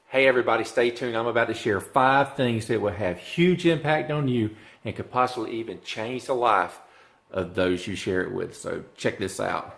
Hey everybody, stay tuned. I'm about to share 5 things that will have huge impact on you and could possibly even change the life of those you share it with. So check this out.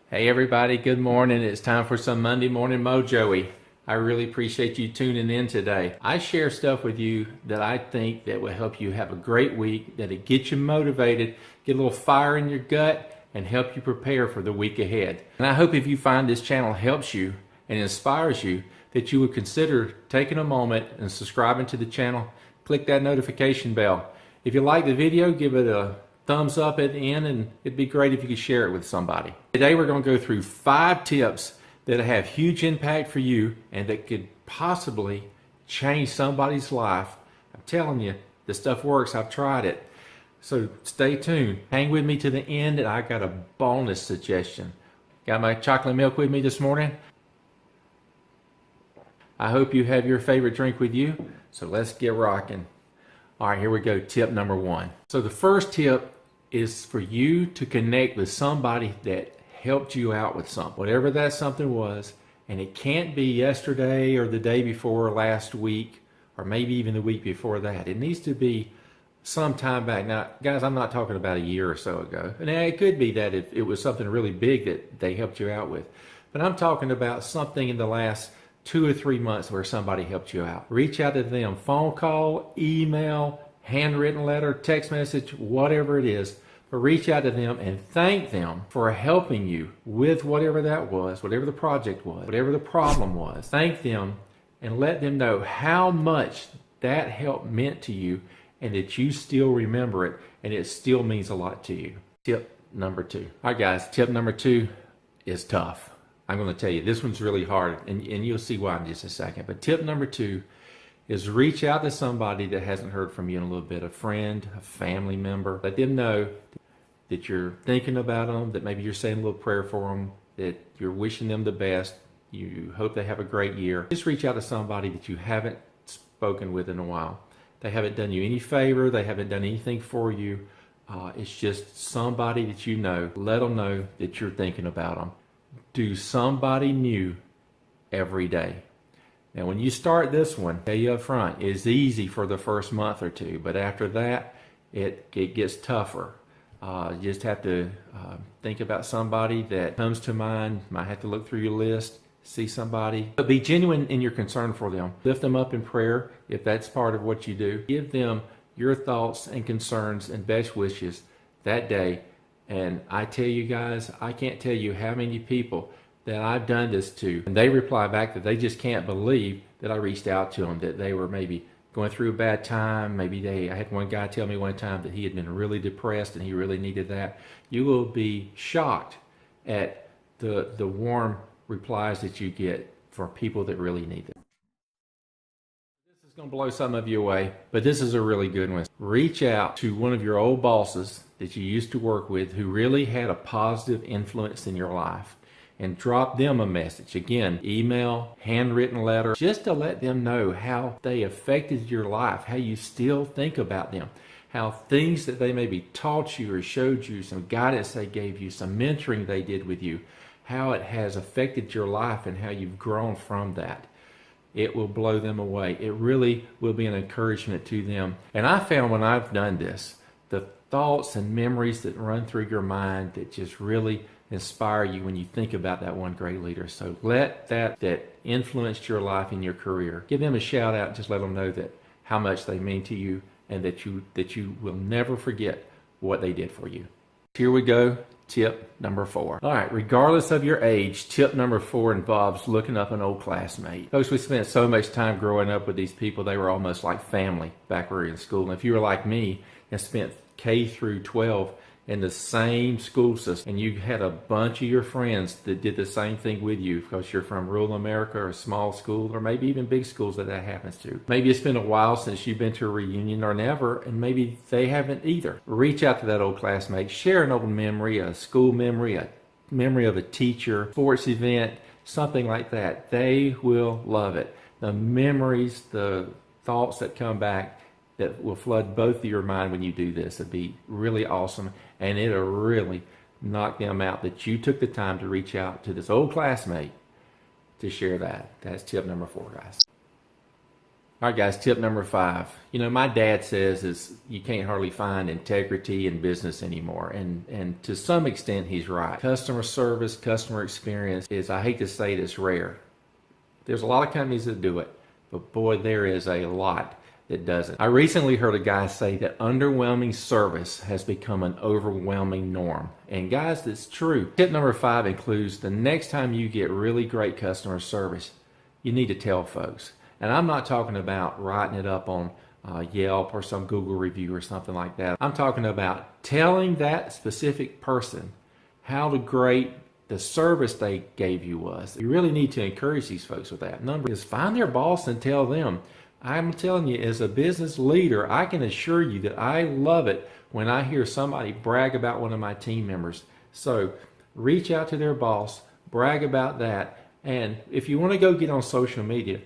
Hey everybody, good morning. It's time for some Monday Morning Mojo-y. I really appreciate you tuning in today. I share stuff with you that I think that will help you have a great week, that it gets you motivated, get a little fire in your gut, and help you prepare for the week ahead. And I hope if you find this channel helps you and inspires you, that you would consider taking a moment and subscribing to the channel. Click that notification bell. If you like the video, give it a thumbs up at the end, and it'd be great if you could share it with somebody. Today we're going to go through 5 tips that have huge impact for you and that could possibly change somebody's life. I'm telling you, this stuff works. I've tried it. So stay tuned. Hang with me to the end, and I got a bonus suggestion. Got my chocolate milk with me this morning. I hope you have your favorite drink with you. So let's get rocking. All right, here we go. Tip number 1. So the first tip is for you to connect with somebody that helped you out with something, whatever that something was. And it can't be yesterday or the day before, last week, or maybe even the week before that. It needs to be some time back. Now, guys, I'm not talking about a year or so ago. And it could be that it was something really big that they helped you out with. But I'm talking about something in the last 2 or 3 months where somebody helped you out. Reach out to them. Phone call, email, handwritten letter, text message, whatever it is. But reach out to them and thank them for helping you with whatever that was, whatever the project was, whatever the problem was. Thank them and let them know how much that help meant to you and that you still remember it and it still means a lot to you. Tip number 2. All right, guys, tip number 2 is tough. I'm going to tell you, this one's really hard, and you'll see why in just a second. But tip number 2 is reach out to somebody that hasn't heard from you in a little bit, a friend, a family member. Let them know that you're thinking about them, that maybe you're saying a little prayer for them, that you're wishing them the best, you hope they have a great year. Just reach out to somebody that you haven't spoken with in a while. They haven't done you any favor, they haven't done anything for you. It's just somebody that you know. Let them know that you're thinking about them. Do somebody new every day. Now, when you start this one, tell you up front, it's easy for the first month or 2, but after that, it gets tougher. You just have to think about somebody that comes to mind. Might have to look through your list, see somebody. But be genuine in your concern for them. Lift them up in prayer if that's part of what you do. Give them your thoughts and concerns and best wishes that day. And I tell you guys, I can't tell you how many people that I've done this to, and they reply back that they just can't believe that I reached out to them, that they were maybe going through a bad time. Maybe I had one guy tell me one time that he had been really depressed and he really needed that. You will be shocked at the warm replies that you get for people that really need it. This is going to blow some of you away, but this is a really good one. Reach out to one of your old bosses that you used to work with who really had a positive influence in your life, and drop them a message. Again, email, handwritten letter, just to let them know how they affected your life, how you still think about them, how things that they maybe taught you or showed you, some guidance they gave you, some mentoring they did with you, how it has affected your life and how you've grown from that. It will blow them away. It really will be an encouragement to them. And I found when I've done this, the thoughts and memories that run through your mind that just really inspire you when you think about that one great leader. So let that influenced your life and your career, give them a shout out. Just let them know that how much they mean to you and that you will never forget what they did for you. Here we go. Tip number 4. All right, regardless of your age, tip number 4 involves looking up an old classmate. Folks, we spent so much time growing up with these people. They were almost like family back when we were in school. And if you were like me and spent K through 12 in the same school system, and you had a bunch of your friends that did the same thing with you because you're from rural America or a small school, or maybe even big schools that happens to. Maybe it's been a while since you've been to a reunion or never, and maybe they haven't either. Reach out to that old classmate, share an old memory, a school memory, a memory of a teacher, sports event, something like that. They will love it. The memories, the thoughts that come back, that will flood both of your mind when you do this. It'd be really awesome, and it'll really knock them out that you took the time to reach out to this old classmate to share that. That's tip number 4, guys. All right, guys, tip number 5. You know, my dad says is you can't hardly find integrity in business anymore. And to some extent, he's right. Customer service, customer experience is, I hate to say it, it's rare. There's a lot of companies that do it, but boy, there is a lot that doesn't. I recently heard a guy say that underwhelming service has become an overwhelming norm. And guys, that's true. Tip number 5 includes the next time you get really great customer service, you need to tell folks. And I'm not talking about writing it up on Yelp or some Google review or something like that. I'm talking about telling that specific person how great the service they gave you was. You really need to encourage these folks with that. Number is find their boss and tell them. I'm telling you, as a business leader, I can assure you that I love it when I hear somebody brag about one of my team members. So reach out to their boss, brag about that. And if you want to go get on social media,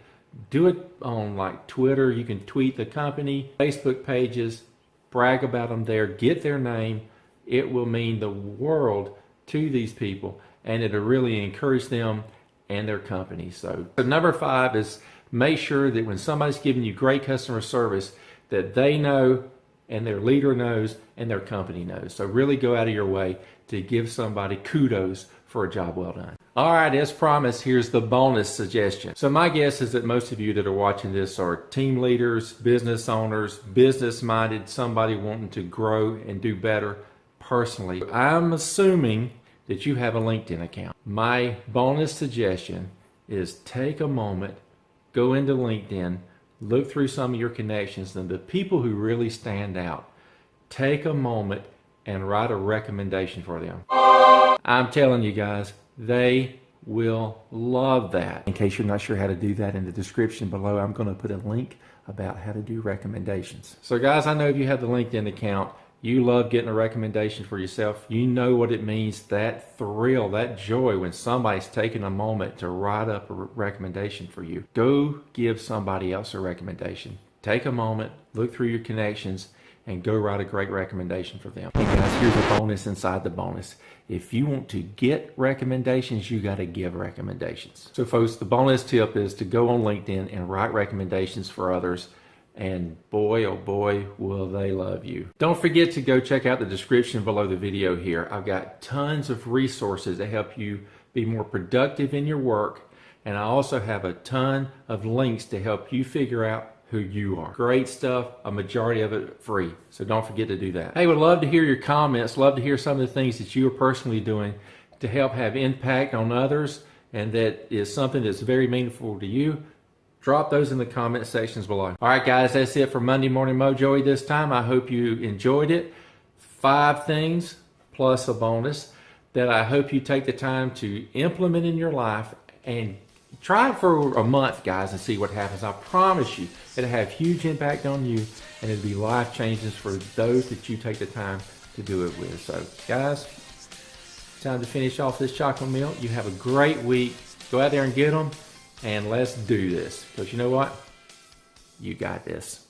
do it on like Twitter. You can tweet the company, Facebook pages, brag about them there, get their name. It will mean the world to these people, and it'll really encourage them and their company. So number 5 is make sure that when somebody's giving you great customer service, that they know and their leader knows and their company knows. So really go out of your way to give somebody kudos for a job well done. All right, as promised, here's the bonus suggestion. So my guess is that most of you that are watching this are team leaders, business owners, business-minded, somebody wanting to grow and do better personally. I'm assuming that you have a LinkedIn account. My bonus suggestion is take a moment, go into LinkedIn, look through some of your connections and the people who really stand out. Take a moment and write a recommendation for them. I'm telling you guys, they will love that. In case you're not sure how to do that, in the description below, I'm going to put a link about how to do recommendations. So guys, I know if you have the LinkedIn account, you love getting a recommendation for yourself. You know what it means, that thrill, that joy when somebody's taking a moment to write up a recommendation for you. Go give somebody else a recommendation. Take a moment, look through your connections, and go write a great recommendation for them. And guys, here's a bonus inside the bonus. If you want to get recommendations, you got to give recommendations. So folks, the bonus tip is to go on LinkedIn and write recommendations for others. And boy, oh boy, will they love you. Don't forget to go check out the description below the video here. I've got tons of resources to help you be more productive in your work. And I also have a ton of links to help you figure out who you are. Great stuff, a majority of it free. So don't forget to do that. Hey, would love to hear your comments, love to hear some of the things that you are personally doing to help have impact on others, and that is something that's very meaningful to you. Drop those in the comment sections below. All right, guys, that's it for Monday Morning Mojo this time. I hope you enjoyed it. 5 things plus a bonus that I hope you take the time to implement in your life, and try it for a month, guys, and see what happens. I promise you, it'll have huge impact on you, and it'll be life-changing for those that you take the time to do it with. So, guys, time to finish off this chocolate milk. You have a great week. Go out there and get them, and let's do this. Because you know what? You got this.